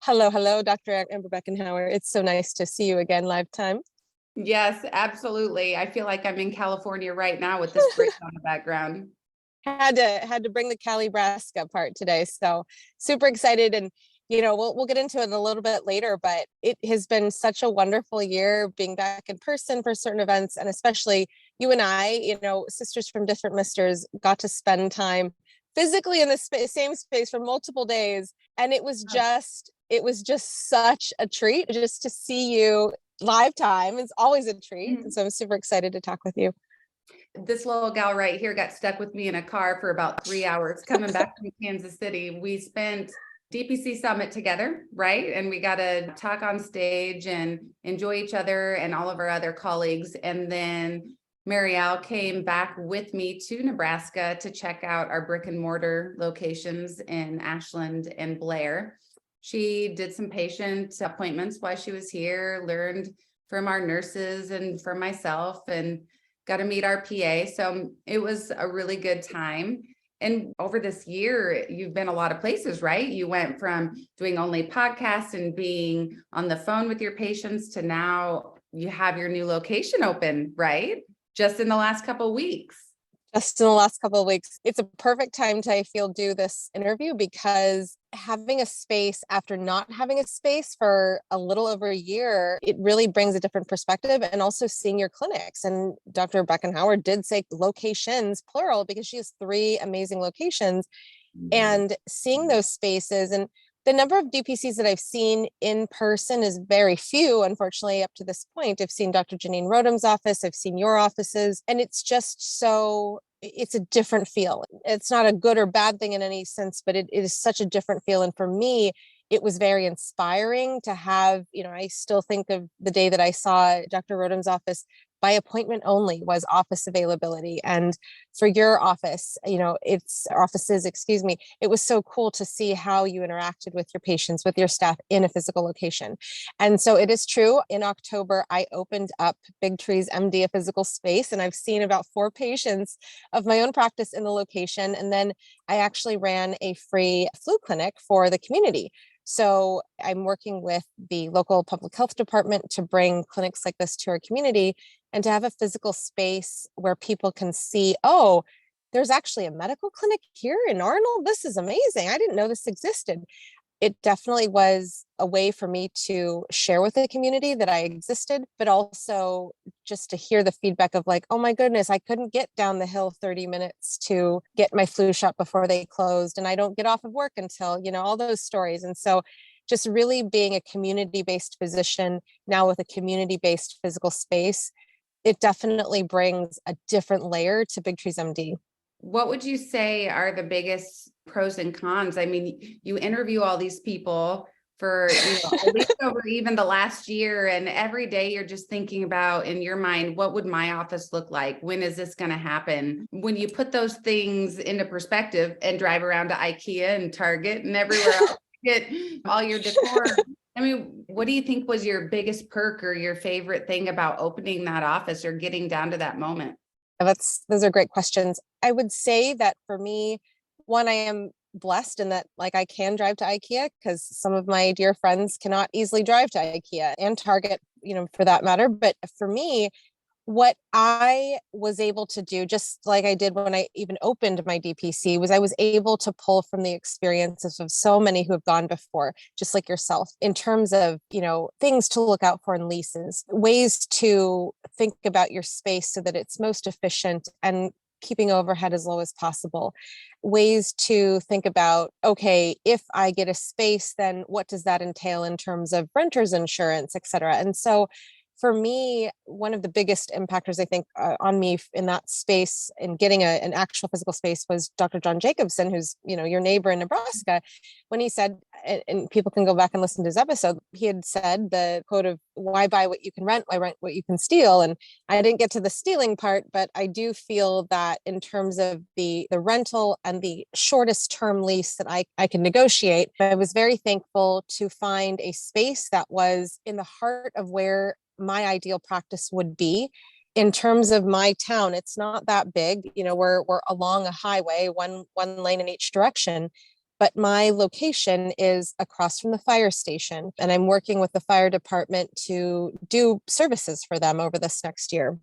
Hello, Dr. Amber Beckenhauer. It's so nice to see you again live time. Yes, absolutely. I feel like I'm in California right now with this brick on the background. Had to bring the Calibraska part today, so super excited. And we'll get into it a little bit later, but it has been such a wonderful year being back in person for certain events, and especially you and I, sisters from different misters, got to spend time physically in the same space for multiple days, and it was just such a treat just to see you live time. It's always a treat, and so I'm super excited to talk with you. This little gal right here got stuck with me in a car for about 3 hours coming back from Kansas City. We spent DPC Summit together, right? And we got to talk on stage and enjoy each other and all of our other colleagues. And then Marielle came back with me to Nebraska to check out our brick and mortar locations in Ashland and Blair. She did some patient appointments while she was here, learned from our nurses and from myself, and got to meet our PA. So it was a really good time. And over this year, you've been a lot of places, right? You went from doing only podcasts and being on the phone with your patients to now you have your new location open, right? Just in the last couple of weeks. Just in the last couple of weeks. It's a perfect time to, I feel, do this interview, because having a space after not having a space for a little over a year, it really brings a different perspective. And also seeing your clinics. And Dr. Beckenhauer did say locations, plural, because she has 3 amazing locations. And seeing those spaces, and the number of DPCs that I've seen in person is very few, unfortunately, up to this point. I've seen Dr. Janine Rodham's office, I've seen your offices, and it's a different feel. It's not a good or bad thing in any sense, but it is such a different feel. And for me, it was very inspiring to have, I still think of the day that I saw Dr. Rodham's office. By appointment only was office availability. And for your office, it's offices, excuse me, it was so cool to see how you interacted with your patients, with your staff in a physical location. And so it is true. In October, I opened up Big Trees MD, a physical space, and I've seen about 4 patients of my own practice in the location. And then I actually ran a free flu clinic for the community. So I'm working with the local public health department to bring clinics like this to our community, and to have a physical space where people can see, oh, there's actually a medical clinic here in Arnold. This is amazing. I didn't know this existed. It definitely was a way for me to share with the community that I existed, but also just to hear the feedback of like, oh my goodness, I couldn't get down the hill 30 minutes to get my flu shot before they closed. And I don't get off of work until, all those stories. And so just really being a community-based physician now with a community-based physical space, it definitely brings a different layer to Big Trees MD. What would you say are the biggest pros and cons? I mean, you interview all these people for at least over even the last year, and every day you're just thinking about, in your mind, what would my office look like? When is this going to happen? When you put those things into perspective and drive around to IKEA and Target and everywhere else, get all your decor. I mean, what do you think was your biggest perk or your favorite thing about opening that office or getting down to that moment? Those are great questions. I would say that for me, one, I am blessed in that like I can drive to IKEA, because some of my dear friends cannot easily drive to IKEA and Target, for that matter. But for me, what I was able to do, just like I did when I even opened my DPC, was I was able to pull from the experiences of so many who have gone before, just like yourself, in terms of, things to look out for in leases, ways to think about your space so that it's most efficient and keeping overhead as low as possible, ways to think about, okay, if I get a space, then what does that entail in terms of renter's insurance, et cetera. And so for me, one of the biggest impactors, I think, on me in that space, in getting an actual physical space, was Dr. John Jacobson, who's, your neighbor in Nebraska, when he said, and people can go back and listen to his episode, he had said the quote of, why buy what you can rent, why rent what you can steal? And I didn't get to the stealing part, but I do feel that in terms of the rental and the shortest term lease that I can negotiate, I was very thankful to find a space that was in the heart of where my ideal practice would be. In terms of my town, it's not that big. We're along a highway, one lane in each direction, but my location is across from the fire station. And I'm working with the fire department to do services for them over this next year.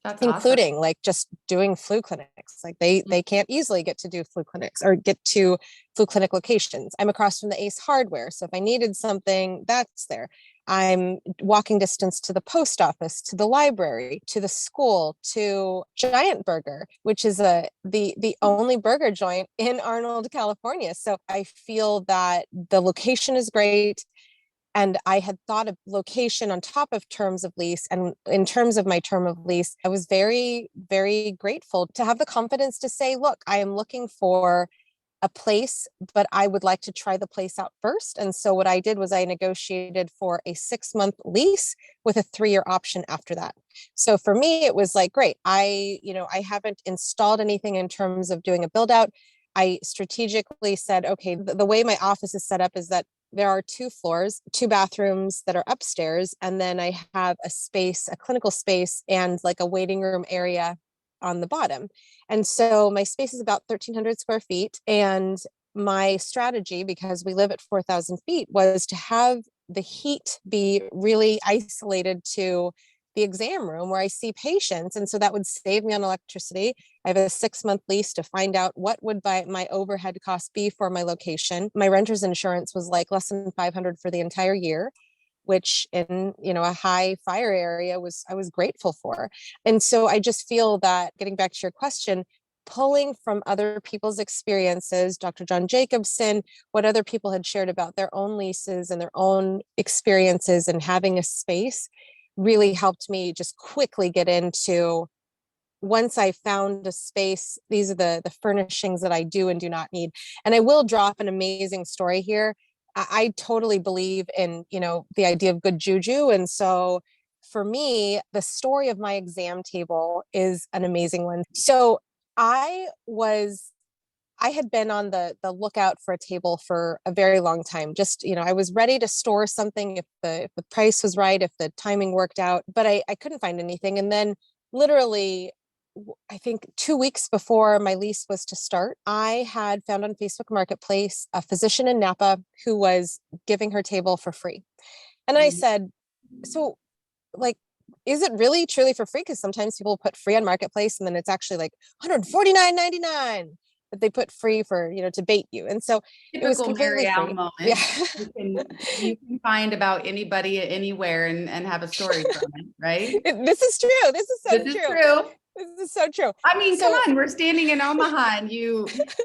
That's Including awesome. like just doing flu clinics. Like they can't easily get to do flu clinics or get to flu clinic locations. I'm across from the Ace Hardware. So if I needed something, that's there. I'm walking distance to the post office, to the library, to the school, to Giant Burger, which is the only burger joint in Arnold, California. So I feel that the location is great. And I had thought of location on top of terms of lease. And in terms of my term of lease, I was very, very grateful to have the confidence to say, look, I am looking for a place, but I would like to try the place out first. And so what I did was I negotiated for a 6-month lease with a 3-year option after that. So for me, it was like, great. I haven't installed anything in terms of doing a build out. I strategically said, okay, the way my office is set up is that there are 2 floors, 2 bathrooms that are upstairs. And then I have a space, a clinical space, and like a waiting room area on the bottom. And so my space is about 1,300 square feet. And my strategy, because we live at 4,000 feet, was to have the heat be really isolated to the exam room where I see patients. And so that would save me on electricity. I have a 6-month lease to find out what would my overhead cost be for my location. My renter's insurance was like less than 500 for the entire year, which in a high fire area I was grateful for. And so I just feel that, getting back to your question, pulling from other people's experiences, Dr. John Jacobson, what other people had shared about their own leases and their own experiences, and having a space really helped me just quickly get into, once I found a space, these are the furnishings that I do and do not need. And I will drop an amazing story here. I totally believe in, the idea of good juju. And so for me, the story of my exam table is an amazing one. So I was I had been on the lookout for a table for a very long time. Just, I was ready to store something if the price was right, if the timing worked out, but I couldn't find anything. And then literally, I think 2 weeks before my lease was to start, I had found on Facebook Marketplace a physician in Napa who was giving her table for free. And I said, so like, is it really truly for free? Because sometimes people put free on Marketplace and then it's actually like $149.99 that they put free for, to bait you. And so it was Typical completely Mary Al free. Yeah. moment. You can find about anybody anywhere and have a story from it, right? This is true. This is so This is true. true. This is so true. I mean, come So on, we're standing in Omaha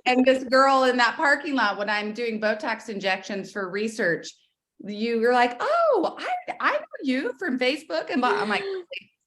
and this girl in that parking lot when I'm doing Botox injections for research, you're like, oh, I know you from Facebook. And I'm like,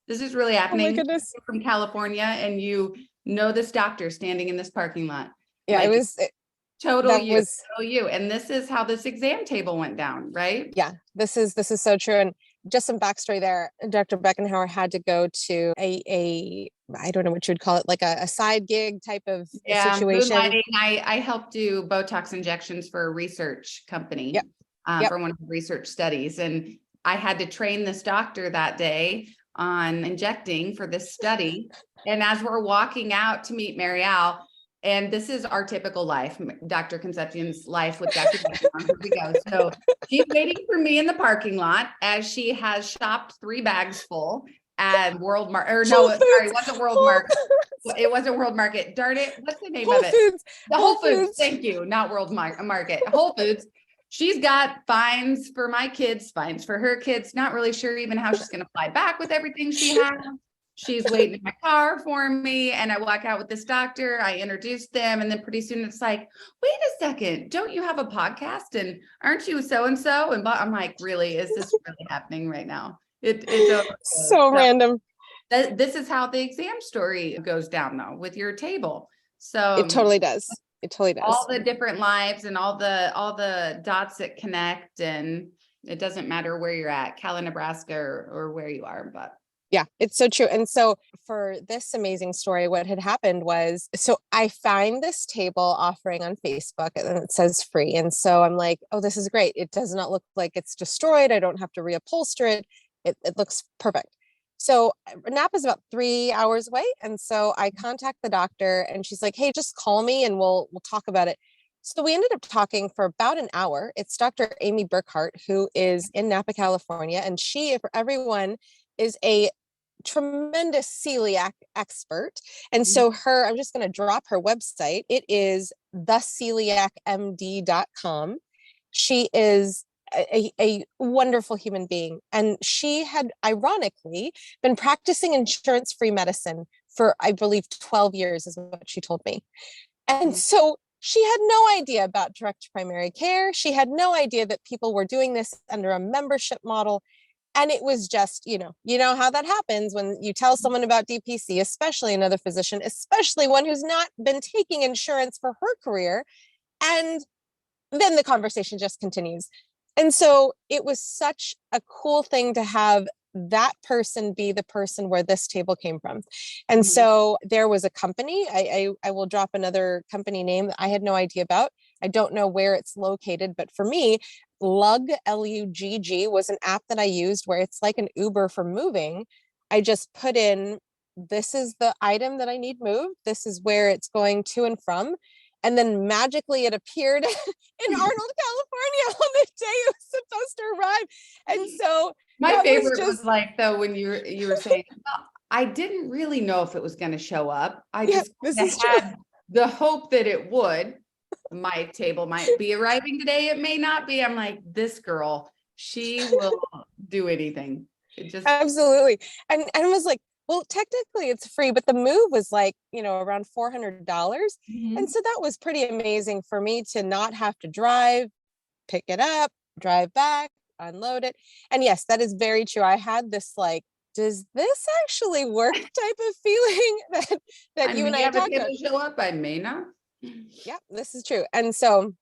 this is really oh my happening. goodness. From California, and you know this doctor standing in this parking lot. Yeah, Like, total that you, was total you. And this is how this exam table went down, right? yeah, this is so true. And just some backstory there. Dr. Beckenhauer had to go to a I don't know what you would call it, like a side gig type of Yeah, situation. moonlighting. I helped do Botox injections for a research company, Yep. Yep. for one of the research studies. And I had to train this doctor that day on injecting for this study. And as we're walking out to meet Mary Al, and this is our typical life, Dr. Concepcion's life with Dr. Beckenhauer. Here we go. So she's waiting for me in the parking lot as she has shopped 3 bags full at World Market. Or no, sorry, it wasn't World Market. It wasn't World Market. Darn it. What's the name Whole of it? Foods. The Whole Foods. Thank you. Not World Market. Whole Foods. She's got fines for my kids, fines for her kids. Not really sure even how she's going to fly back with everything she has. She's waiting in my car for me. And I walk out with this doctor. I introduce them. And then pretty soon it's like, wait a second, don't you have a podcast? And aren't you so-and-so? And I'm like, really, is this really happening right now? It's so random. This is how the exam story goes down though, with your table. So It totally does. It totally does. All the different lives and all the dots that connect, and it doesn't matter where you're at, Cali, Nebraska, or where you are, but. Yeah, it's so true. And so for this amazing story, what had happened was, so I find this table offering on Facebook and it says free. And so I'm like, oh, this is great. It does not look like it's destroyed. I don't have to reupholster it. It looks perfect. So Napa is about 3 hours away. And so I contact the doctor and she's like, hey, just call me and we'll talk about it. So we ended up talking for about an hour. It's Dr. Amy Burkhart, who is in Napa, California, and she, for everyone, is a tremendous celiac expert. And so I'm just going to drop her website. It is theceliacmd.com. She is a wonderful human being. And she had ironically been practicing insurance-free medicine for, I believe, 12 years is what she told me. And so she had no idea about direct primary care. She had no idea that people were doing this under a membership model. And it was just, you know how that happens when you tell someone about DPC, especially another physician, especially one who's not been taking insurance for her career. And then the conversation just continues. And so it was such a cool thing to have that person be the person where this table came from. And so there was a company, I will drop another company name that I had no idea about. I don't know where it's located, but for me, Lug, Lugg, was an app that I used where it's like an Uber for moving. I just put in, this is the item that I need moved. This is where it's going to and from. And then magically it appeared in Arnold, California on the day it was supposed to arrive. And so my favorite was like, though, when you were saying, "Oh, I didn't really know if it was going to show up. I just had the hope that it would. My table might be arriving today. It may not be." I'm like, this girl, she will do anything. It just absolutely. And I was like, well, technically it's free, but the move was like, around $400. And so that was pretty amazing for me to not have to drive, pick it up, drive back, unload it. And yes, that is very true. I had this like, does this actually work type of feeling that you and I talked about. Show up, I may not. Yeah, this is true. And so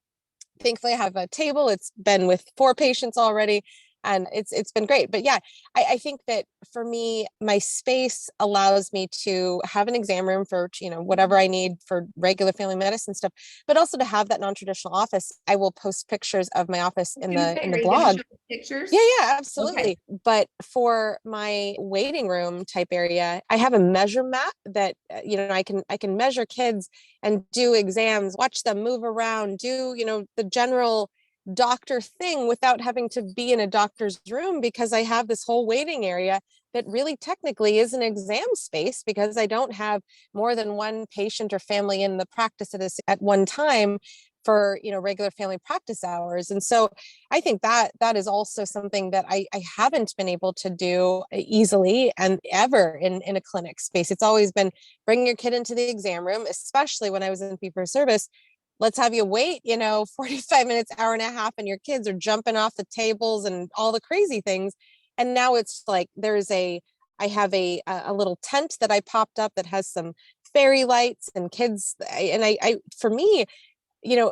thankfully I have a table. It's been with 4 patients already. And it's been great. But yeah, I think that for me, my space allows me to have an exam room for, whatever I need for regular family medicine stuff, but also to have that non-traditional office. I will post pictures of my office in the blog. Pictures? Yeah, absolutely. Okay. But for my waiting room type area, I have a measure mat that, I can measure kids and do exams, watch them move around, do, the general doctor thing without having to be in a doctor's room, because I have this whole waiting area that really technically is an exam space, because I don't have more than one patient or family in the practice at one time for regular family practice hours. And so I think that is also something that I haven't been able to do easily and ever in a clinic space. It's always been bringing your kid into the exam room, especially when I was in fee for service. Let's have you wait, 45 minutes, hour and a half, and your kids are jumping off the tables and all the crazy things. And now it's like I have a little tent that I popped up that has some fairy lights and kids. And I for me,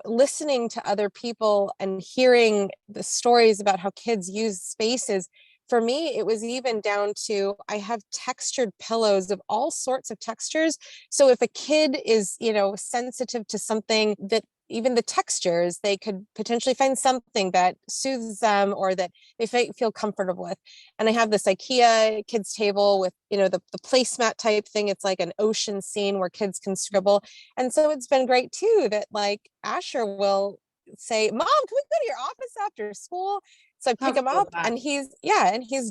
listening to other people and hearing the stories about how kids use spaces, for me, it was even down to, I have textured pillows of all sorts of textures. So if a kid is, sensitive to something, that even the textures, they could potentially find something that soothes them or that they feel comfortable with. And I have this IKEA kids table with, the placemat type thing. It's like an ocean scene where kids can scribble. And so it's been great too, that like Asher will say, "Mom, can we go to your office after school?" So I pick him up and he's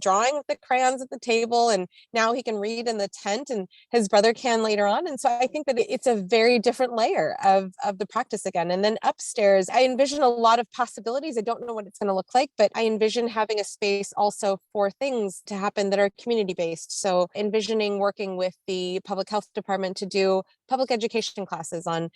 drawing with the crayons at the table, and now he can read in the tent and his brother can later on. And so I think that it's a very different layer of the practice again. And then upstairs, I envision a lot of possibilities. I don't know what it's going to look like, but I envision having a space also for things to happen that are community based. So envisioning working with the public health department to do public education classes on,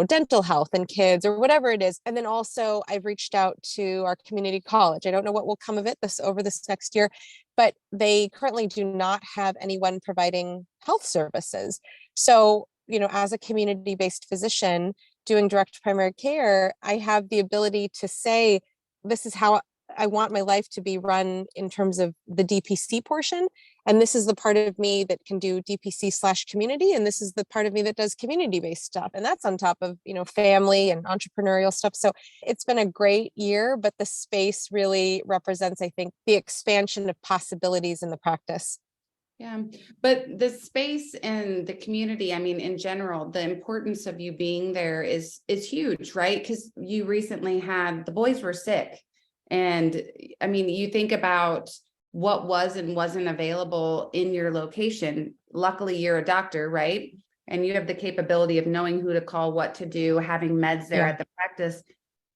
dental health and kids or whatever it is. And then also I've reached out to our community college. I don't know what will come of it over this next year, but they currently do not have anyone providing health services. So, as a community-based physician doing direct primary care, I have the ability to say, this is how I want my life to be run in terms of the DPC portion. And this is the part of me that can do DPC/community. And this is the part of me that does community-based stuff. And that's on top of, family and entrepreneurial stuff. So it's been a great year, but the space really represents, I think, the expansion of possibilities in the practice. Yeah. But the space and the community, I mean, in general, the importance of you being there is huge, right? Because you recently had the boys were sick. And I mean, you think about what was and wasn't available in your location. Luckily, you're a doctor, right? And you have the capability of knowing who to call, what to do, having meds there Yeah. at the practice.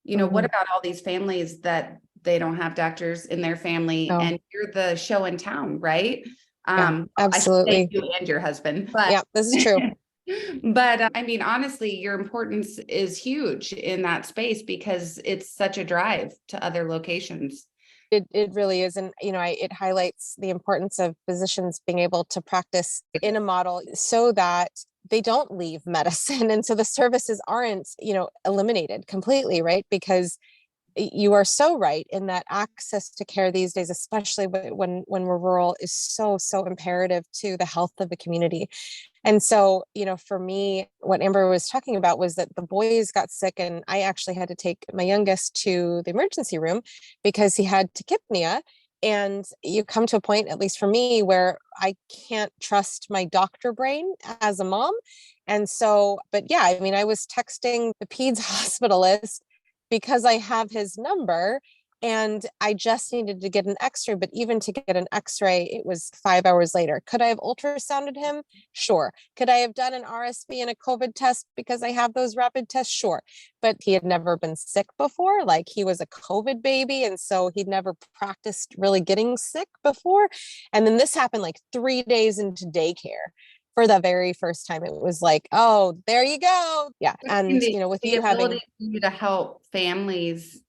What about all these families that they don't have doctors in their family, No. and you're the show in town, right? Yeah, I should say absolutely. you and your husband, but Yeah, this is true. but I mean, honestly, your importance is huge in that space because it's such a drive to other locations. It really is. And, it highlights the importance of physicians being able to practice in a model so that they don't leave medicine. And so the services aren't, eliminated completely, right? Because you are so right in that access to care these days, especially when we're rural, is so imperative to the health of the community. And so, for me, what Amber was talking about was that the boys got sick, and I actually had to take my youngest to the emergency room because he had tachypnea. And you come to a point, at least for me, where I can't trust my doctor brain as a mom. And so, but yeah, I mean, I was texting the peds hospitalist because I have his number, and I just needed to get an x-ray. But even to get an x-ray, it was 5 hours later. Could I have ultrasounded him? Sure. Could I have done an RSV and a COVID test because I have those rapid tests? Sure. But he had never been sick before. Like, he was a COVID baby. And so he'd never practiced really getting sick before. And then this happened like 3 days into daycare. For the very first time, it was like, oh, there you go. Yeah. And, with The you having, ability for you to help families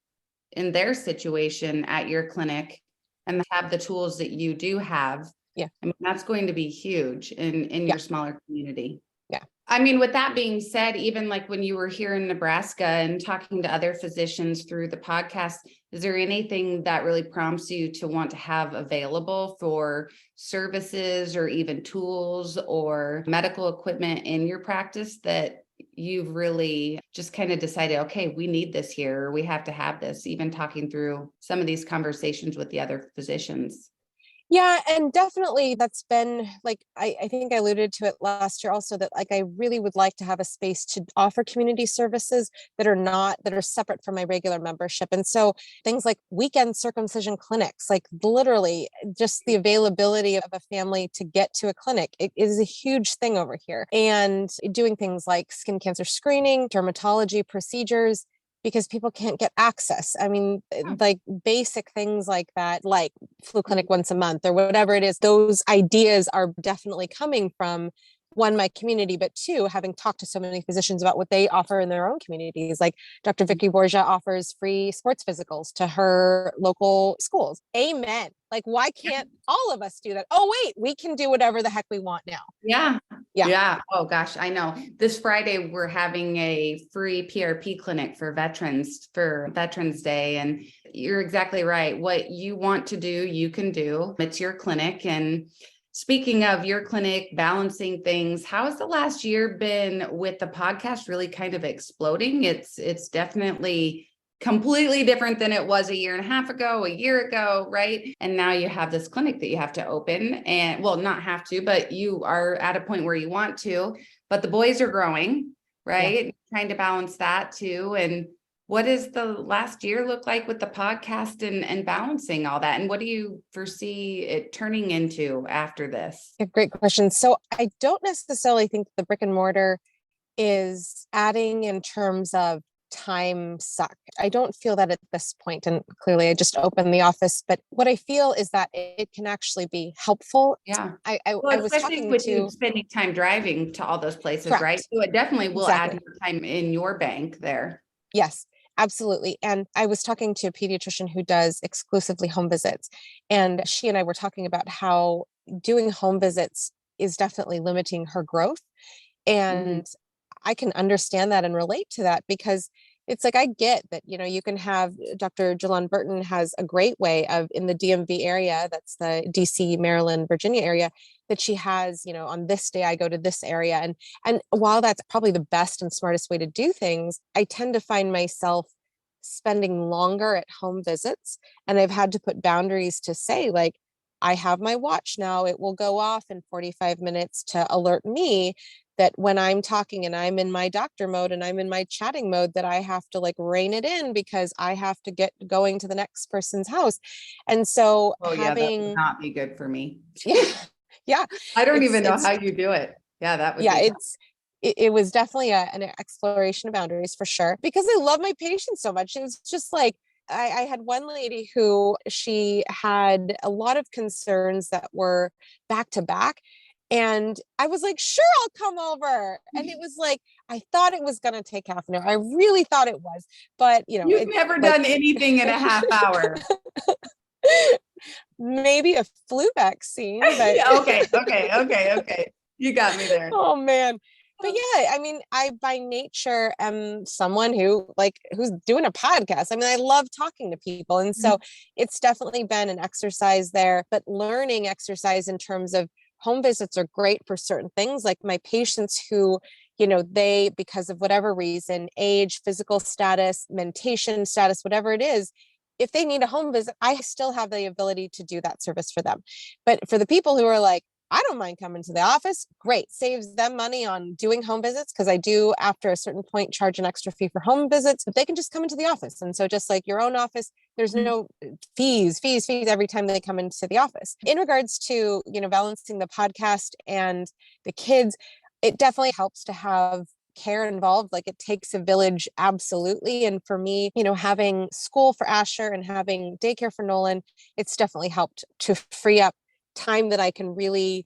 in their situation at your clinic and have the tools that you do have. yeah, I mean, that's going to be huge in yeah, your smaller community. yeah. I mean, with that being said, even like when you were here in Nebraska and talking to other physicians through the podcast, is there anything that really prompts you to want to have available for services or even tools or medical equipment in your practice that you've really just kind of decided, okay, we need this here, or we have to have this, even talking through some of these conversations with the other physicians? Yeah, and definitely that's been like, I think I alluded to it last year also, that like I really would like to have a space to offer community services that are separate from my regular membership. And so things like weekend circumcision clinics, like literally just the availability of a family to get to a clinic, it is a huge thing over here. And doing things like skin cancer screening, dermatology procedures, because people can't get access. I mean, like basic things like that, like flu clinic once a month or whatever it is, those ideas are definitely coming from, one, my community, but two, having talked to so many physicians about what they offer in their own communities. Like Dr. Vicky Borgia offers free sports physicals to her local schools. Amen. Like, why can't all of us do that? Oh, wait, we can do whatever the heck we want now. Yeah. Yeah. Yeah. Oh gosh, I know. This Friday, we're having a free PRP clinic for veterans for Veterans Day. And you're exactly right. What you want to do, you can do. It's your clinic. And speaking of your clinic, balancing things, how has the last year been with the podcast really kind of exploding? It's definitely completely different than it was a year and a half ago, a year ago, right? And now you have this clinic that you have to open, and well, not have to, but you are at a point where you want to, but the boys are growing, right? Yeah. Trying to balance that too. And what does the last year look like with the podcast and balancing all that? And what do you foresee it turning into after this? A great question. So I don't necessarily think the brick and mortar is adding in terms of time suck. I don't feel that at this point, and clearly I just opened the office, but what I feel is that it can actually be helpful. Yeah. I Well, was especially talking with to you spending time driving to all those places, correct. right? So it definitely will add Exactly. more time in your bank there. Yes, absolutely. And I was talking to a pediatrician who does exclusively home visits, and she and I were talking about how doing home visits is definitely limiting her growth. And I can understand that and relate to that, because it's like, I get that, you can have Dr. Jalon Burton has a great way of, in the DMV area, that's the DC, Maryland, Virginia area, that she has, on this day I go to this area. And while that's probably the best and smartest way to do things, I tend to find myself spending longer at home visits. And I've had to put boundaries to say, like, I have my watch now. It will go off in 45 minutes to alert me that when I'm talking and I'm in my doctor mode and I'm in my chatting mode, that I have to like rein it in because I have to get going to the next person's house. And so Oh yeah, that would not be good for me. yeah, yeah, I don't even know how you do it. Yeah, that would yeah, be it was definitely an exploration of boundaries for sure, because I love my patients so much. It was just like, I had one lady who she had a lot of concerns that were back to back. And I was like, sure, I'll come over. And it was like, I thought it was going to take half an hour. I really thought it was, but you know, You've never like, done anything in a half hour. maybe a flu vaccine, but Yeah, okay. You got me there. oh man. But yeah, I mean, I by nature am someone who like who's doing a podcast. I mean, I love talking to people. And so it's definitely been an exercise there, but learning exercise in terms of home visits are great for certain things. Like my patients who, you know, they, because of whatever reason, age, physical status, mentation status, whatever it is, if they need a home visit, I still have the ability to do that service for them. But for the people who are like, I don't mind coming to the office. Great. Saves them money on doing home visits, because I do, after a certain point, charge an extra fee for home visits, but they can just come into the office. And so just like your own office, there's no fees every time they come into the office. In regards to, you know, balancing the podcast and the kids, it definitely helps to have care involved. Like it takes a village, absolutely. And for me, you know, having school for Asher and having daycare for Nolan, it's definitely helped to free up time that I can really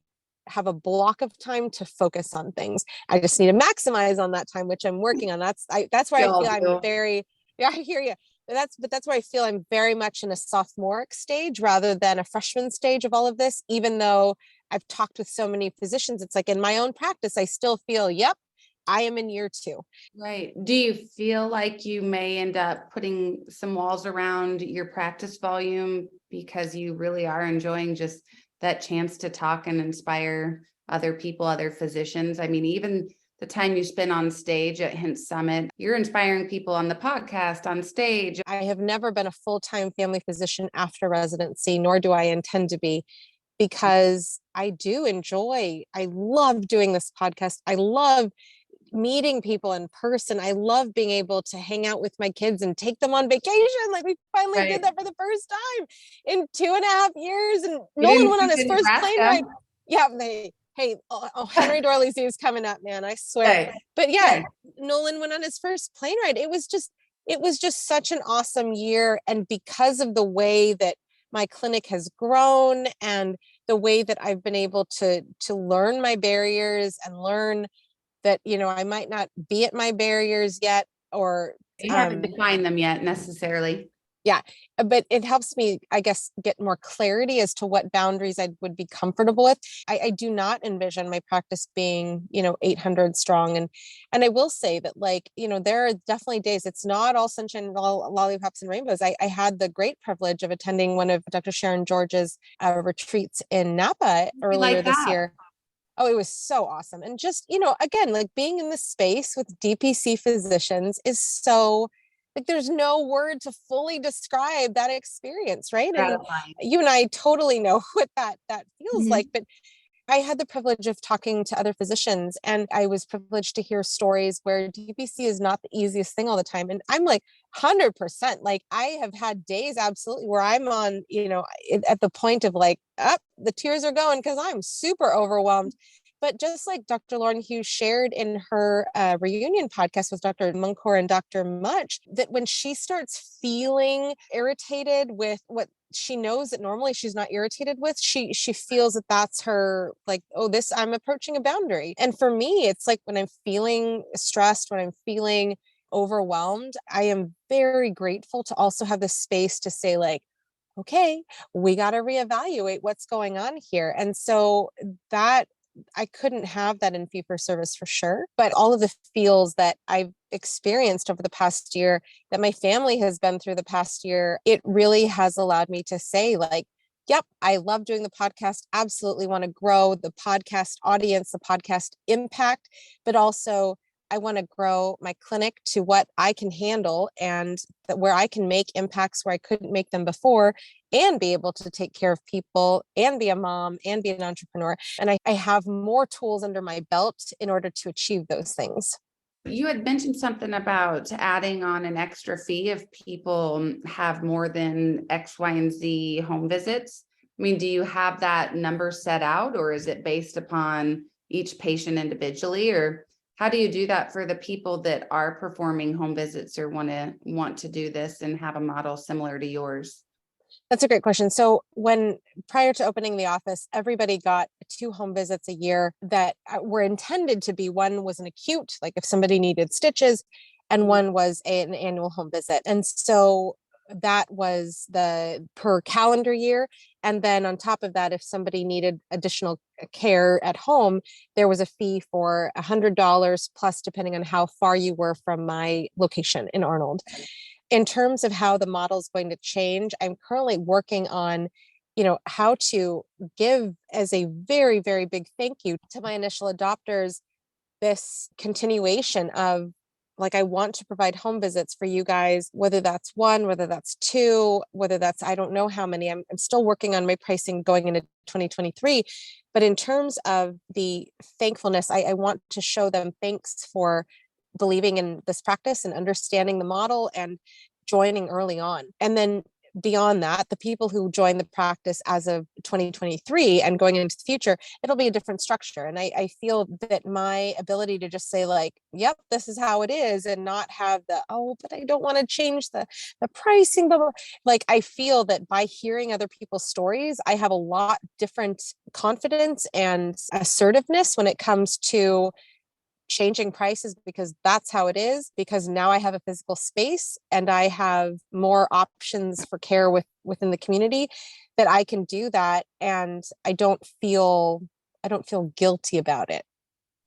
have a block of time to focus on things. I just need to maximize on that time, which I'm working on. That's where I feel I'm very, yeah, I hear you. But that's where I feel I'm very much in a sophomoric stage rather than a freshman stage of all of this. Even though I've talked with so many physicians, it's like in my own practice, I still feel, yep, I am in year 2. Right. Do you feel like you may end up putting some walls around your practice volume because you really are enjoying just that chance to talk and inspire other people, other physicians? I mean, even the time you spend on stage at Hint Summit, you're inspiring people on the podcast, on stage. I have never been a full-time family physician after residency, nor do I intend to be, because I love doing this podcast. I love meeting people in person. I love being able to hang out with my kids and take them on vacation. Like we finally did that for the first time in 2.5 years. And Nolan went on his first plane ride. Yeah, Henry Dorley's is coming up, man. I swear. But yeah, Nolan went on his first plane ride. It was just such an awesome year. And because of the way that my clinic has grown and the way that I've been able to learn my barriers and learn that, you know, I might not be at my barriers yet, or you haven't defined them yet necessarily. Yeah, but it helps me, I guess, get more clarity as to what boundaries I would be comfortable with. I do not envision my practice being, you know, 800 strong. And I will say that, like, you know, there are definitely days, it's not all sunshine and lollipops and rainbows. I had the great privilege of attending one of Dr. Sharon George's retreats in Napa earlier this year. Oh, it was so awesome. And just, you know, again, like being in the space with DPC physicians is so, like, there's no word to fully describe that experience, right? And you and I totally know what that feels like. But I had the privilege of talking to other physicians, and I was privileged to hear stories where DPC is not the easiest thing all the time. And I'm like 100%, like I have had days absolutely where I'm on, you know, at the point of like, the tears are going because I'm super overwhelmed. But just like Dr. Lauren Hughes shared in her reunion podcast with Dr. Munkor and Dr. Much, that when she starts feeling irritated with what she knows that normally she's not irritated with, she feels that that's her, like, oh, this, I'm approaching a boundary. And for me, it's like when I'm feeling stressed, when I'm feeling overwhelmed, I am very grateful to also have the space to say, like, okay, we got to reevaluate what's going on here. And so that, I couldn't have that in fee for service for sure. But all of the feels that I've experienced over the past year, that my family has been through the past year, it really has allowed me to say, like, yep, I love doing the podcast. Absolutely want to grow the podcast audience, the podcast impact, but also I want to grow my clinic to what I can handle, and that where I can make impacts where I couldn't make them before, and be able to take care of people and be a mom and be an entrepreneur. And I have more tools under my belt in order to achieve those things. You had mentioned something about adding on an extra fee if people have more than X, Y, and Z home visits. I mean, do you have that number set out, or is it based upon each patient individually, or how do you do that for the people that are performing home visits or want to do this and have a model similar to yours? That's a great question. So prior to opening the office, everybody got 2 home visits a year that were intended to be, one was an acute, like if somebody needed stitches, and one was an annual home visit. And so that was the per calendar year. And then on top of that, if somebody needed additional care at home, there was a fee for $100 plus, depending on how far you were from my location in Arnold. In terms of how the model is going to change, I'm currently working on, how to give as a very, very big thank you to my initial adopters, this continuation of, like, I want to provide home visits for you guys, whether that's 1, whether that's 2, whether that's, I don't know how many. I'm still working on my pricing going into 2023. But in terms of the thankfulness, I want to show them thanks for believing in this practice and understanding the model and joining early on. And then beyond that, the people who join the practice as of 2023 and going into the future, it'll be a different structure. And I feel that my ability to just say, like, yep, this is how it is, and not have the, oh, but I don't want to change the pricing, blah, blah. Like, I feel that by hearing other people's stories, I have a lot different confidence and assertiveness when it comes to changing prices, because that's how it is, because now I have a physical space and I have more options for care within the community, that I can do that. And I don't feel guilty about it.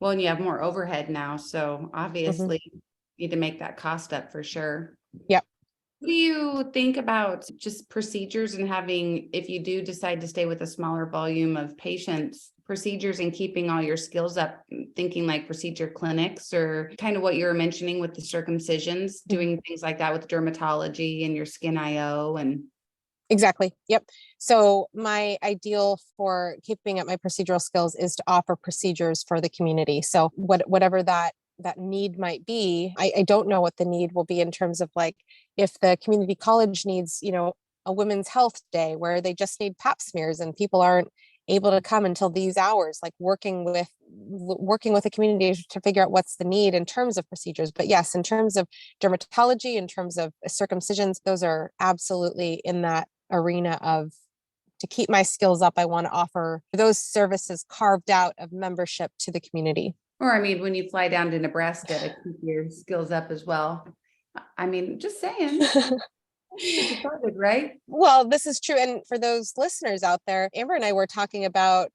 Well, and you have more overhead now, so Mhm. obviously you need to make that cost up for sure. Yep. What do you think about just procedures and having, if you do decide to stay with a smaller volume of patients, procedures and keeping all your skills up, thinking like procedure clinics, or kind of what you were mentioning with the circumcisions, doing things like that with dermatology and your skin IO and Exactly. Yep. So my ideal for keeping up my procedural skills is to offer procedures for the community. So whatever that need might be, I don't know what the need will be in terms of, like, if the community college needs, a women's health day where they just need pap smears and people aren't able to come until these hours, like working with the community to figure out what's the need in terms of procedures. But yes, in terms of dermatology, in terms of circumcisions, those are absolutely in that arena of, to keep my skills up, I want to offer those services carved out of membership to the community. or I mean, when you fly down to Nebraska to keep your skills up as well. I mean, just saying, get you started, right? Well, this is true. And for those listeners out there, Amber and I were talking about,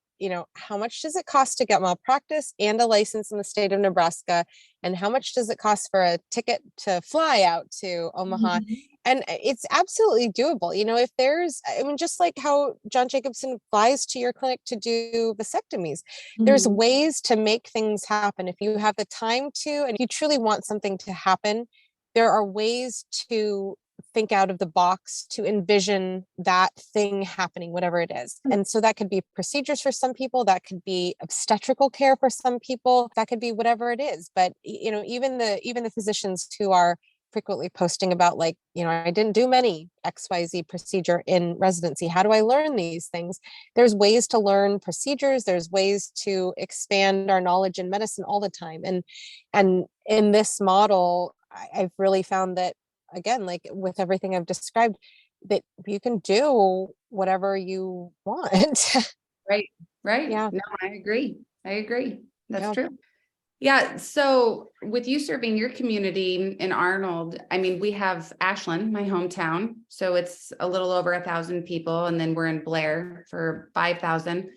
how much does it cost to get malpractice and a license in the state of Nebraska? And how much does it cost for a ticket to fly out to Omaha? And it's absolutely doable. If there's, I mean, just like how John Jacobson flies to your clinic to do vasectomies, there's Mhm. ways to make things happen. If you have the time to, and you truly want something to happen, there are ways to think out of the box to envision that thing happening, whatever it is. And so that could be procedures for some people, that could be obstetrical care for some people, that could be whatever it is. But even the physicians who are frequently posting about, like, I didn't do many XYZ procedure in residency, how do I learn these things? There's ways to learn procedures, there's ways to expand our knowledge in medicine all the time. And in this model, I've really found that, again, like with everything I've described, that you can do whatever you want. Right, right. Yeah. No, I agree. I agree. That's Yeah. true. Yeah. So with you serving your community in Arnold, I mean, we have Ashland, my hometown. So it's a little over 1,000 people. And then we're in Blair for 5,000.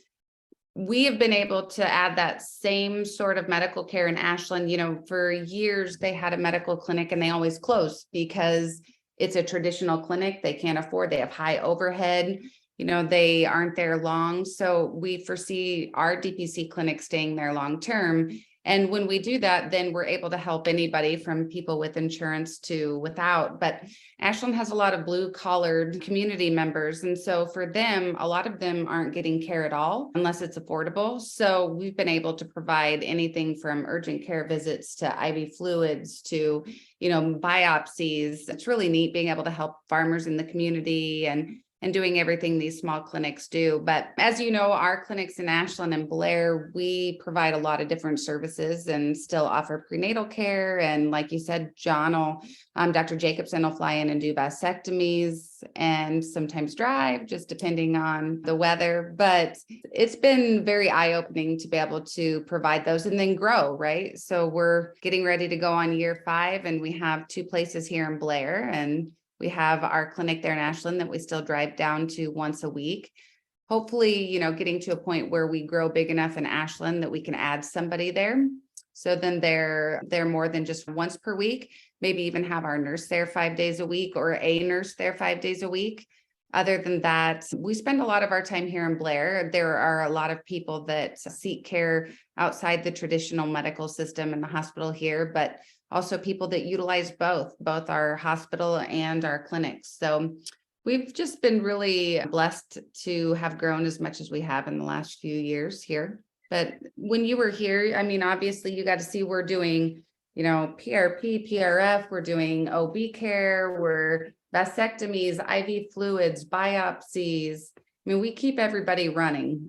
We have been able to add that same sort of medical care in Ashland. For years, they had a medical clinic and they always closed because it's a traditional clinic. They can't afford, they have high overhead. They aren't there long. So we foresee our DPC clinic staying there long term. And when we do that, then we're able to help anybody from people with insurance to without. But Ashland has a lot of blue collared community members. And so for them, a lot of them aren't getting care at all unless it's affordable. So we've been able to provide anything from urgent care visits to IV fluids to, biopsies. It's really neat being able to help farmers in the community and doing everything these small clinics do. But as you know, our clinics in Ashland and Blair, we provide a lot of different services and still offer prenatal care. And like you said, Dr. Jacobson will fly in and do vasectomies and sometimes drive, just depending on the weather. But it's been very eye-opening to be able to provide those and then grow, right? So we're getting ready to go on year 5, and we have 2 places here in Blair, and we have our clinic there in Ashland that we still drive down to once a week. Hopefully, getting to a point where we grow big enough in Ashland that we can add somebody there. So then they're more than just once per week, maybe even have our nurse there 5 days a week or a nurse there 5 days a week. Other than that, we spend a lot of our time here in Blair. There are a lot of people that seek care outside the traditional medical system and the hospital here, but also people that utilize both our hospital and our clinics. So we've just been really blessed to have grown as much as we have in the last few years here. But when you were here, obviously you got to see we're doing, PRP, PRF, we're doing OB care, we're vasectomies, IV fluids, biopsies. We keep everybody running.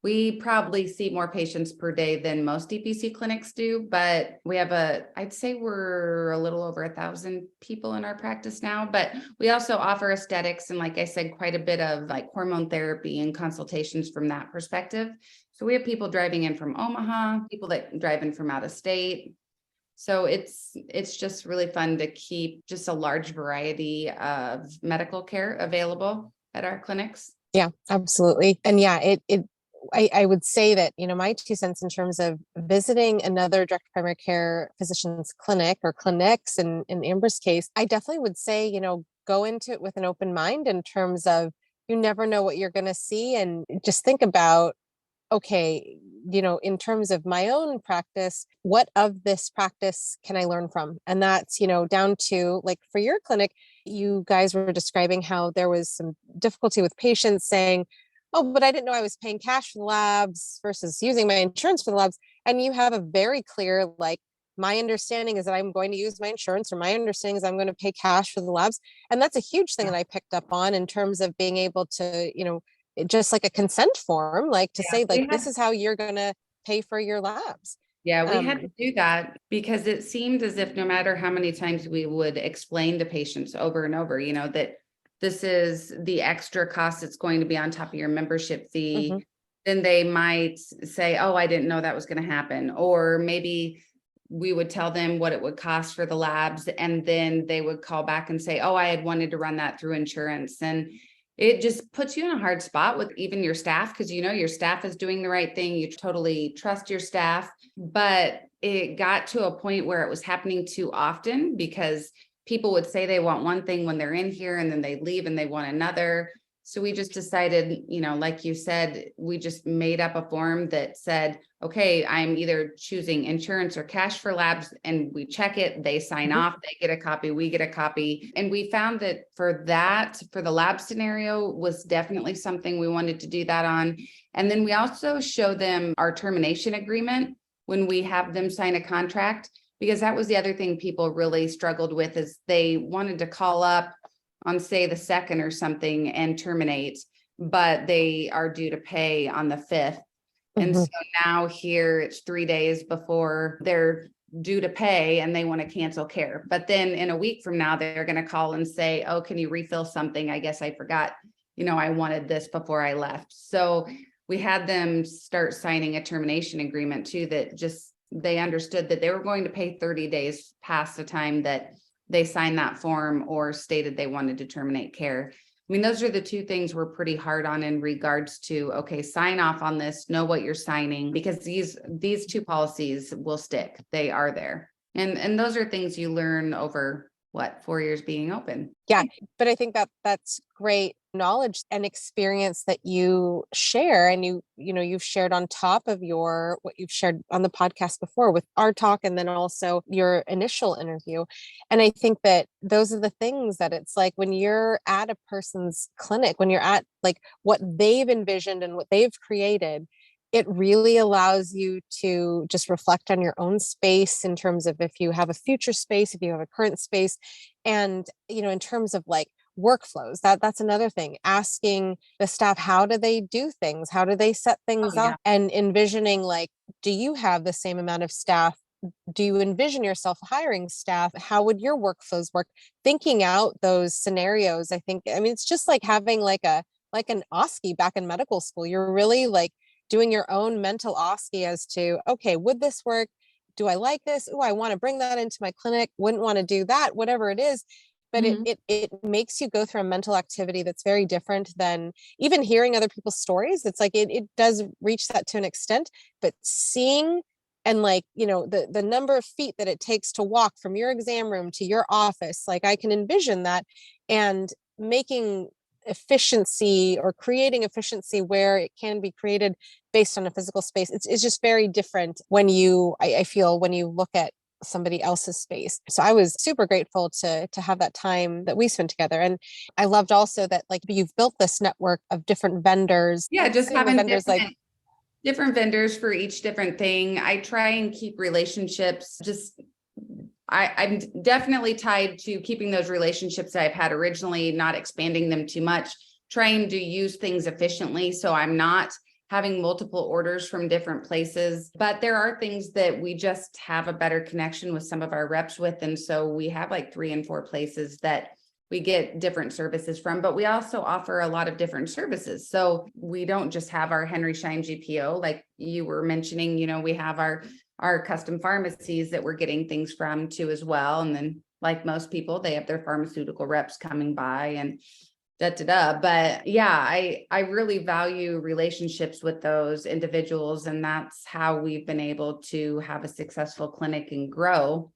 We probably see more patients per day than most DPC clinics do, but we have I'd say we're a little over 1,000 people in our practice now, but we also offer aesthetics and, like I said, quite a bit of like hormone therapy and consultations from that perspective. So we have people driving in from Omaha, people that drive in from out of state. So it's just really fun to keep just a large variety of medical care available at our clinics. Yeah, absolutely. And yeah, I would say that, my 2 cents in terms of visiting another direct primary care physician's clinic or clinics in Amber's case, I definitely would say, go into it with an open mind in terms of you never know what you're going to see, and just think about, okay, in terms of my own practice, what of this practice can I learn from? And that's, down to like for your clinic, you guys were describing how there was some difficulty with patients saying, oh, but I didn't know I was paying cash for the labs versus using my insurance for the labs. And you have a very clear, like, my understanding is that I'm going to use my insurance, or my understanding is I'm going to pay cash for the labs. And that's a huge thing that I picked up on in terms of being able to, just like a consent form, like to say, like, this is how you're going to pay for your labs. Yeah, we had to do that because it seemed as if no matter how many times we would explain to patients over and over, that this is the extra cost that's going to be on top of your membership fee, then they might say, oh, I didn't know that was going to happen. Or maybe we would tell them what it would cost for the labs, and then they would call back and say, oh, I had wanted to run that through insurance. And it just puts you in a hard spot with even your staff, because your staff is doing the right thing. You totally trust your staff. But it got to a point where it was happening too often, because people would say they want one thing when they're in here, and then they leave and they want another. So we just decided, like you said, we just made up a form that said, okay, I'm either choosing insurance or cash for labs, and we check it, they sign off, they get a copy, we get a copy. And we found that for the lab scenario was definitely something we wanted to do that on. And then we also show them our termination agreement when we have them sign a contract, because that was the other thing people really struggled with, is they wanted to call up on, say, the 2nd or something and terminate, but they are due to pay on the 5th. And so now here it's 3 days before they're due to pay and they want to cancel care. But then in a week from now, they're going to call and say, oh, can you refill something? I guess I forgot, I wanted this before I left. So we had them start signing a termination agreement too, that just, they understood that they were going to pay 30 days past the time that they signed that form or stated they wanted to terminate care. Those are the 2 things we're pretty hard on in regards to, okay, sign off on this, know what you're signing, because these 2 policies will stick. They are there. And those are things you learn over 4 years being open. Yeah, but I think that that's great knowledge and experience that you share, and you've shared on top of what you've shared on the podcast before with our talk, and then also your initial interview. And I think that those are the things that it's like when you're at a person's clinic, when you're at like what they've envisioned and what they've created, it really allows you to just reflect on your own space in terms of if you have a future space, if you have a current space. And, in terms of like workflows, that's another thing, asking the staff, how do they do things? How do they set things up? And envisioning like, do you have the same amount of staff? Do you envision yourself hiring staff? How would your workflows work? Thinking out those scenarios, it's just like having like an OSCE back in medical school. You're really like doing your own mental OSCE as to, okay, would this work? Do I like this? Oh, I want to bring that into my clinic. Wouldn't want to do that, whatever it is. But it makes you go through a mental activity that's very different than even hearing other people's stories. It's like it does reach that to an extent, but seeing and like, the number of feet that it takes to walk from your exam room to your office, like I can envision that, and making efficiency or creating efficiency where it can be created based on a physical space. It's just very different when I feel when you look at somebody else's space. So I was super grateful to have that time that we spent together. And I loved also that like you've built this network of different vendors. Yeah, just having vendors different vendors for each different thing. I try and keep relationships I'm definitely tied to keeping those relationships I've had originally, not expanding them too much, trying to use things efficiently. So I'm not having multiple orders from different places, but there are things that we just have a better connection with some of our reps with. And so we have like 3 and 4 places that we get different services from, but we also offer a lot of different services. So we don't just have our Henry Schein GPO, like you were mentioning, we have our custom pharmacies that we're getting things from too as well. And then like most people, they have their pharmaceutical reps coming by and But yeah, I really value relationships with those individuals. And that's how we've been able to have a successful clinic and grow.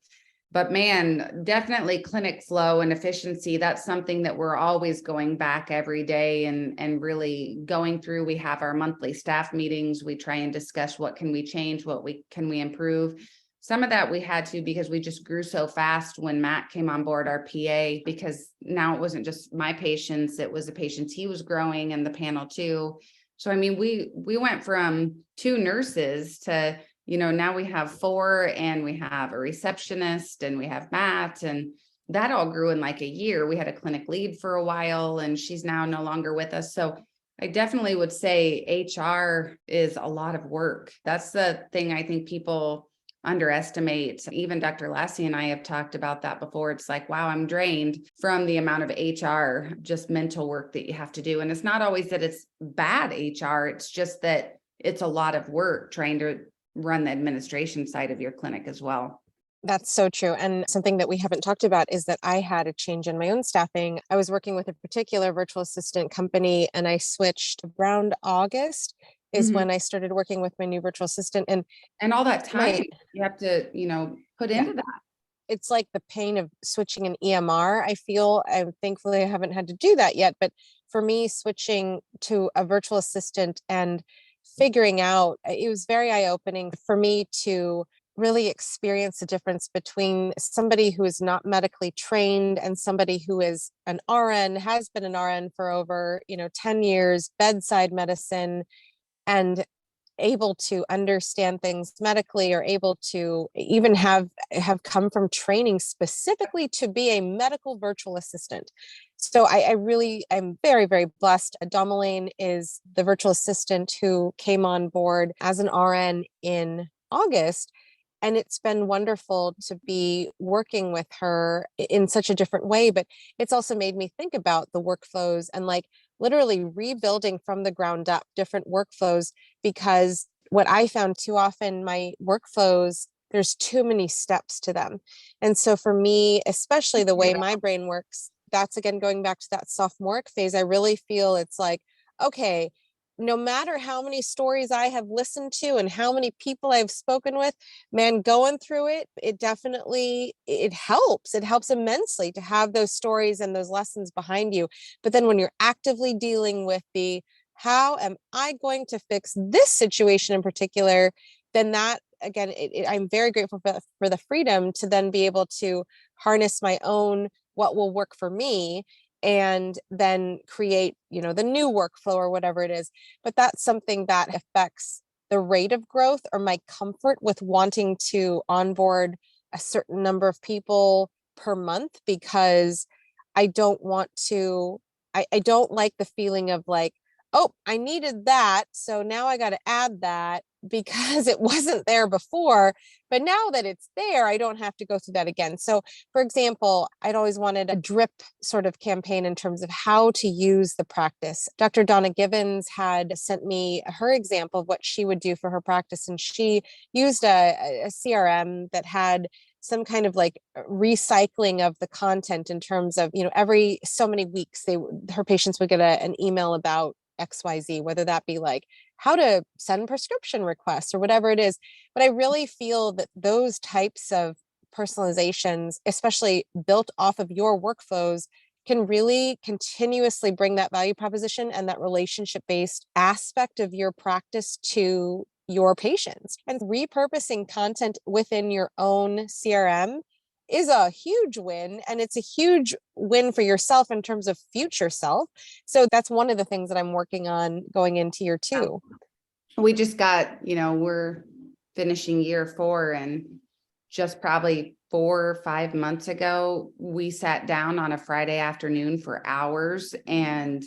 But man, definitely clinic flow and efficiency. That's something that we're always going back every day and really going through. We have our monthly staff meetings. We try and discuss what can we change, can we improve. Some of that we had to because we just grew so fast when Matt came on board, our PA, because now it wasn't just my patients, it was the patients he was growing and the panel too. So, we went from 2 nurses to, now we have 4 and we have a receptionist and we have Matt, and that all grew in like a year. We had a clinic lead for a while and she's now no longer with us. So I definitely would say HR is a lot of work. That's the thing I think people underestimate. Even Dr. Lassie and I have talked about that before. It's like, wow, I'm drained from the amount of HR, just mental work that you have to do. And it's not always that it's bad HR. It's just that it's a lot of work trying to run the administration side of your clinic as well. That's so true. And something that we haven't talked about is that I had a change in my own staffing. I was working with a particular virtual assistant company and I switched around August is when I started working with my new virtual assistant. And all that time you have to, put into that. It's like the pain of switching an EMR. Thankfully I haven't had to do that yet, but for me, switching to a virtual assistant and figuring out, it was very eye-opening for me to really experience the difference between somebody who is not medically trained and somebody who is an RN, has been an RN for over, 10 years, bedside medicine, and able to understand things medically, or able to even have come from training specifically to be a medical virtual assistant. So I'm very, very blessed. Domelane is the virtual assistant who came on board as an RN in August. And it's been wonderful to be working with her in such a different way. But it's also made me think about the workflows and like literally rebuilding from the ground up different workflows, because what I found too often, my workflows, there's too many steps to them. And so for me, especially the way my brain works, that's again, going back to that sophomoric phase, I really feel it's like, okay, no matter how many stories I have listened to and how many people I've spoken with, man, going through it, it helps. It helps immensely to have those stories and those lessons behind you. But then when you're actively dealing with how am I going to fix this situation in particular, then that, again, I'm very grateful for the freedom to then be able to harness my own, what will work for me, and then create, the new workflow or whatever it is. But that's something that affects the rate of growth or my comfort with wanting to onboard a certain number of people per month, because I don't want to, I don't like the feeling of like, oh, I needed that, so now I got to add that because it wasn't there before. But now that it's there, I don't have to go through that again. So, for example, I'd always wanted a drip sort of campaign in terms of how to use the practice. Dr. Donna Givens had sent me her example of what she would do for her practice, and she used a CRM that had some kind of like recycling of the content in terms of, every so many weeks, her patients would get an email about XYZ, whether that be like how to send prescription requests or whatever it is. But I really feel that those types of personalizations, especially built off of your workflows, can really continuously bring that value proposition and that relationship based aspect of your practice to your patients. And repurposing content within your own CRM is a huge win, and it's a huge win for yourself in terms of future self. So that's one of the things that I'm working on going into year 2. We just got, we're finishing year 4, and just probably 4 or 5 months ago, we sat down on a Friday afternoon for hours, and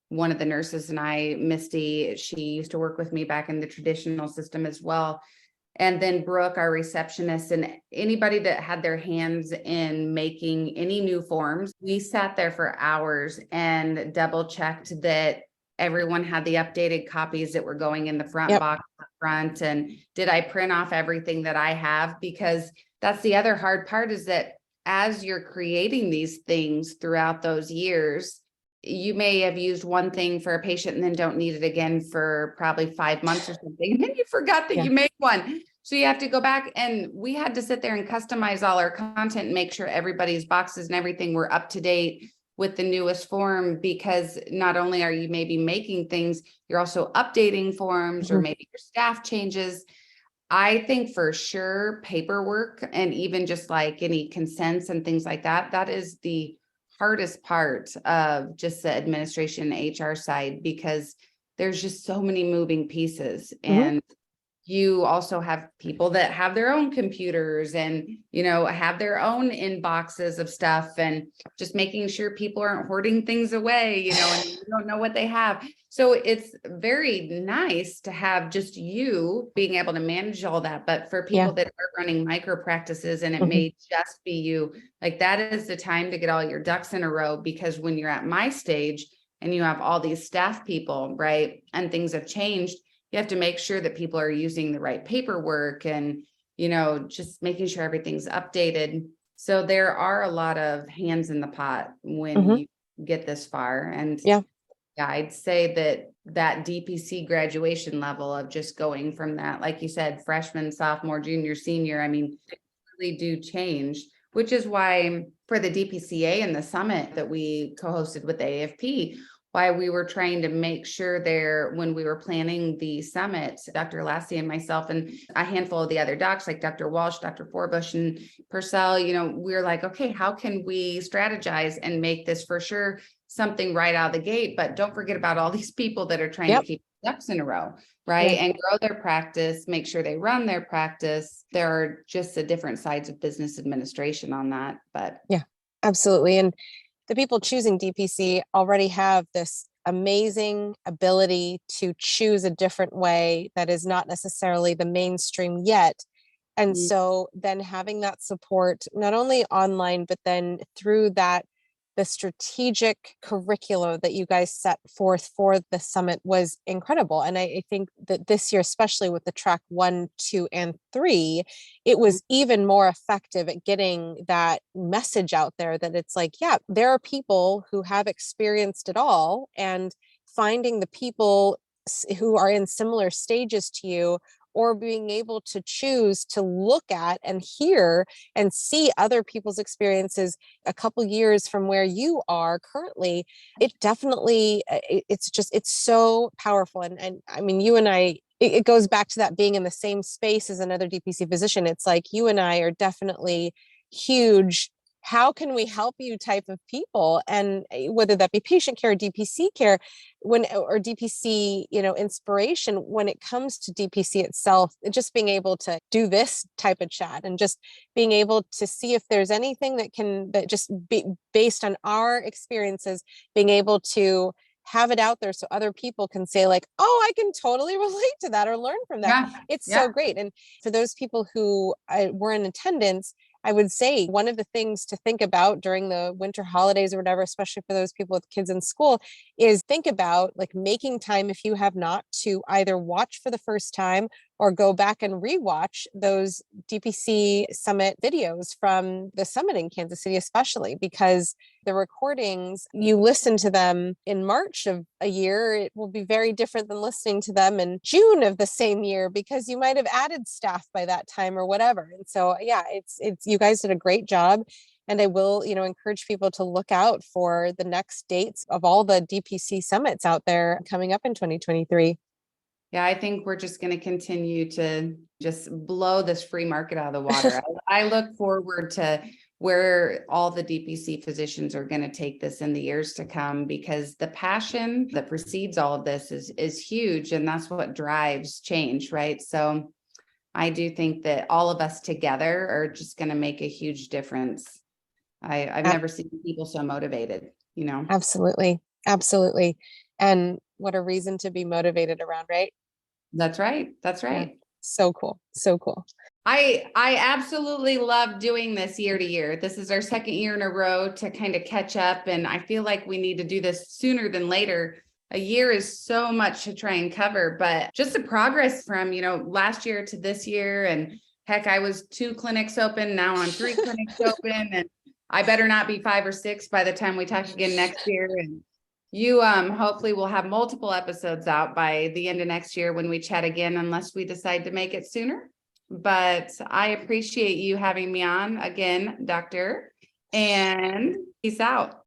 one of the nurses and I, Misty, she used to work with me back in the traditional system as well. And then Brooke, our receptionist, and anybody that had their hands in making any new forms, we sat there for hours and double checked that everyone had the updated copies that were going in the front box up front. And did I print off everything that I have? Because that's the other hard part, is that as you're creating these things throughout those years, you may have used one thing for a patient and then don't need it again for probably 5 months or something. And then you forgot that you made one. So you have to go back, and we had to sit there and customize all our content and make sure everybody's boxes and everything were up to date with the newest form, because not only are you maybe making things, you're also updating forms, or maybe your staff changes. I think for sure paperwork, and even just like any consents and things like that, that is the hardest part of just the administration HR side, because there's just so many moving pieces. And you also have people that have their own computers and, have their own inboxes of stuff, and just making sure people aren't hoarding things away, and you don't know what they have. So it's very nice to have just you being able to manage all that. But for people that are running micro practices, and it may just be you, like, that is the time to get all your ducks in a row, because when you're at my stage and you have all these staff people, right, and things have changed, you have to make sure that people are using the right paperwork, and, just making sure everything's updated. So there are a lot of hands in the pot when you get this far. And I'd say that DPC graduation level of just going from that, like you said, freshman, sophomore, junior, senior, I mean, they really do change, which is why for the DPCA and the summit that we co-hosted with AFP, why we were trying to make sure there, when we were planning the summit, Dr. Lassie and myself and a handful of the other docs like Dr. Walsh, Dr. Forbush, and Purcell, we were like, okay, how can we strategize and make this for sure something right out of the gate? But don't forget about all these people that are trying to keep ducks in a row, right? And grow their practice, make sure they run their practice. There are just the different sides of business administration on that. But absolutely. And the people choosing DPC already have this amazing ability to choose a different way that is not necessarily the mainstream yet. And so then having that support, not only online, but then through the strategic curriculum that you guys set forth for the summit was incredible. And I think that this year, especially with the track 1, 2, and 3, it was even more effective at getting that message out there, that it's like, there are people who have experienced it all, and finding the people who are in similar stages to you, or being able to choose to look at and hear and see other people's experiences a couple years from where you are currently, it definitely, it's so powerful. And I mean, you and I, it goes back to that being in the same space as another DPC physician. It's like you and I are definitely huge how can we help you type of people, and whether that be patient care or DPC care, or DPC, inspiration when it comes to DPC itself, just being able to do this type of chat and just being able to see if there's anything that just be based on our experiences, being able to have it out there so other people can say like, oh, I can totally relate to that or learn from that. Yeah. It's Yeah. so great. And for those people who were in attendance, I would say one of the things to think about during the winter holidays or whatever, especially for those people with kids in school, is think about like making time, if you have not, to either watch for the first time or go back and rewatch those DPC Summit videos from the summit in Kansas City, especially because the recordings, you listen to them in March of a year, it will be very different than listening to them in June of the same year, because you might have added staff by that time or whatever. And so, yeah, it's you guys did a great job. And I will, encourage people to look out for the next dates of all the DPC summits out there coming up in 2023. Yeah, I think we're just going to continue to just blow this free market out of the water. I look forward to where all the DPC physicians are going to take this in the years to come, because the passion that precedes all of this is huge. And that's what drives change, right? So I do think that all of us together are just going to make a huge difference. I've never seen people so motivated, Absolutely. Absolutely. And what a reason to be motivated around, right? That's right. That's right. Yeah. So cool. So cool. I absolutely love doing this year to year. This is our second year in a row to kind of catch up. And I feel like we need to do this sooner than later. A year is so much to try and cover, but just the progress from, last year to this year. And heck, I was 2 clinics open. Now I'm 3 clinics open, and I better not be 5 or 6 by the time we talk again next year. And you hopefully will have multiple episodes out by the end of next year when we chat again, unless we decide to make it sooner. But I appreciate you having me on again, Doctor, and peace out.